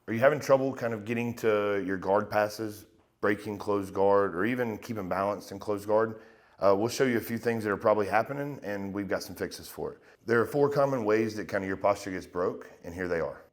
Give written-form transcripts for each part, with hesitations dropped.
Are you having trouble kind of getting to your guard passes, breaking closed guard, or even keeping balanced in closed guard? We'll show you a few things that are probably happening, and we've got some fixes for it. There are 4 common ways that kind of your posture gets broke, and here they are.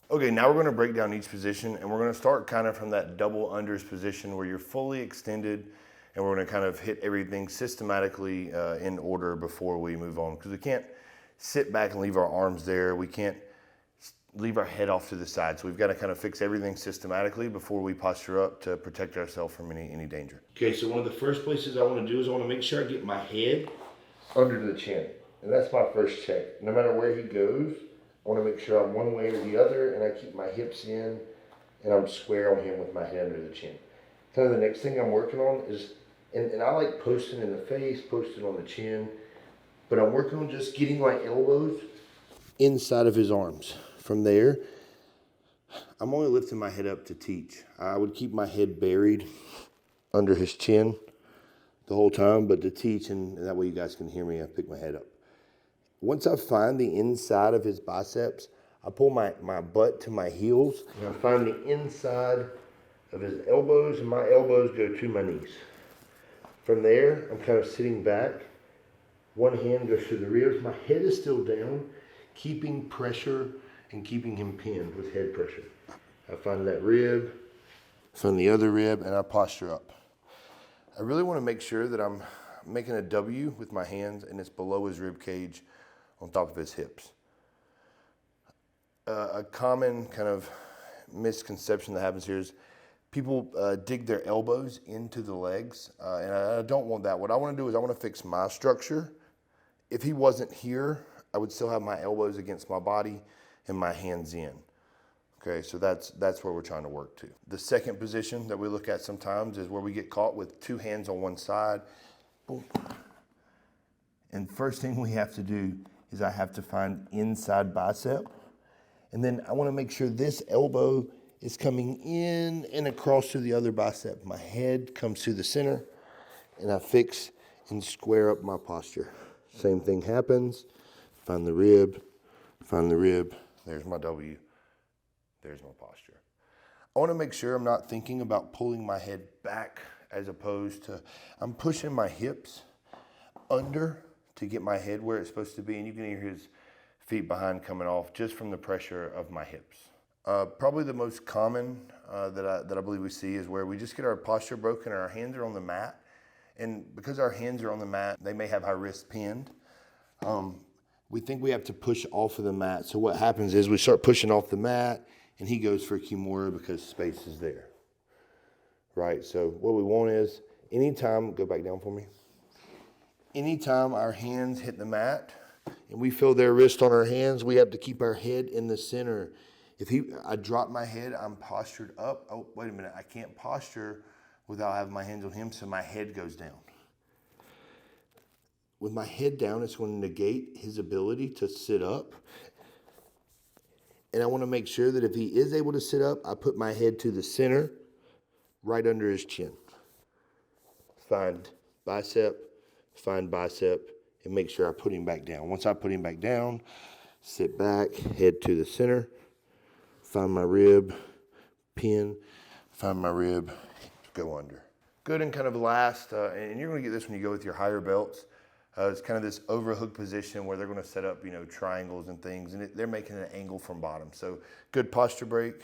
Okay, now we're gonna break down each position, and we're gonna start kind of from that double unders position where you're fully extended, and we're gonna kind of hit everything systematically in order before we move on, because we can't sit back and leave our arms there. We can't leave our head off to the side. So we've got to kind of fix everything systematically before we posture up to protect ourselves from any danger. Okay, so one of the first places I want to do is I want to make sure I get my head under the chin. And that's my first check. No matter where he goes, I want to make sure I'm one way or the other, and I keep my hips in, and I'm square on him with my head under the chin. Kind of the next thing I'm working on is, and I like posting in the face, posting on the chin, but I'm working on just getting my elbows inside of his arms. From there, I'm only lifting my head up to teach. I would keep my head buried under his chin the whole time, but to teach, and that way you guys can hear me, I pick my head up. Once I find the inside of his biceps, I pull my butt to my heels, and I find the inside of his elbows, and my elbows go to my knees. From there, I'm kind of sitting back. One hand goes through the ribs. My head is still down, keeping pressure and keeping him pinned with head pressure. I find that rib, find the other rib, and I posture up. I really want to make sure that I'm making a W with my hands and it's below his rib cage on top of his hips. A common kind of misconception that happens here is people dig their elbows into the legs, and I don't want that. What I want to do is I want to fix my structure. If he wasn't here, I would still have my elbows against my body and my hands in. Okay, so that's where we're trying to work to. The second position that we look at sometimes is where we get caught with 2 hands on one side. Boom. And first thing we have to do is I have to find inside bicep. And then I want to make sure this elbow is coming in and across to the other bicep. My head comes to the center, and I fix and square up my posture. Same thing happens. Find the rib, there's my W, there's my posture. I want to make sure I'm not thinking about pulling my head back as opposed to, I'm pushing my hips under to get my head where it's supposed to be, and you can hear his feet behind coming off just from the pressure of my hips. Probably the most common that I believe we see is where we just get our posture broken and our hands are on the mat, and because our hands are on the mat, they may have our wrists pinned. We think we have to push off of the mat. So what happens is we start pushing off the mat and he goes for Kimura because space is there, right? So what we want is anytime, go back down for me. Anytime our hands hit the mat and we feel their wrist on our hands, we have to keep our head in the center. If I drop my head, I'm postured up. Oh, wait a minute, I can't posture without having my hands on him, so my head goes down. With my head down, it's going to negate his ability to sit up. And I want to make sure that if he is able to sit up, I put my head to the center, right under his chin. Find bicep, and make sure I put him back down. Once I put him back down, sit back, head to the center, find my rib, pin, find my rib, go under. Good, and kind of last, and you're going to get this when you go with your higher belts. It's kind of this overhook position where they're going to set up, triangles and things, and they're making an angle from bottom. So good posture break.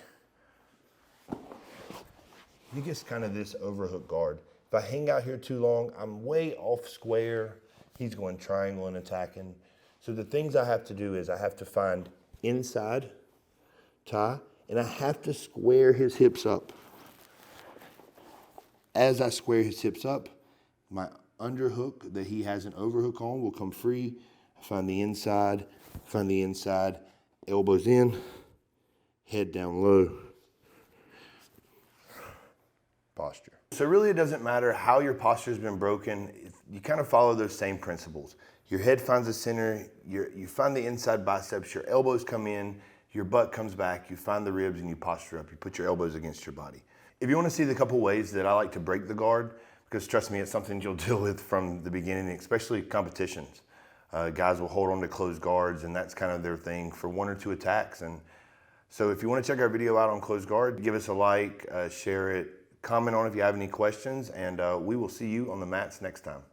He gets kind of this overhook guard. If I hang out here too long, I'm way off square. He's going triangle and attacking. So the things I have to do is I have to find inside tie, and I have to square his hips up. As I square his hips up, my underhook that he has an overhook on will come free. Find the inside, elbows in, head down low, posture. So really it doesn't matter how your posture has been broken, you kind of follow those same principles. Your head finds the center, you find the inside biceps, your elbows come in, your butt comes back, you find the ribs and you posture up. You put your elbows against your body. If you want to see the couple ways that I like to break the guard, because trust me, it's something you'll deal with from the beginning, especially competitions. Guys will hold on to closed guards, and that's kind of their thing for 1 or 2 attacks. And so if you want to check our video out on closed guard, give us a like, share it, comment on if you have any questions, and we will see you on the mats next time.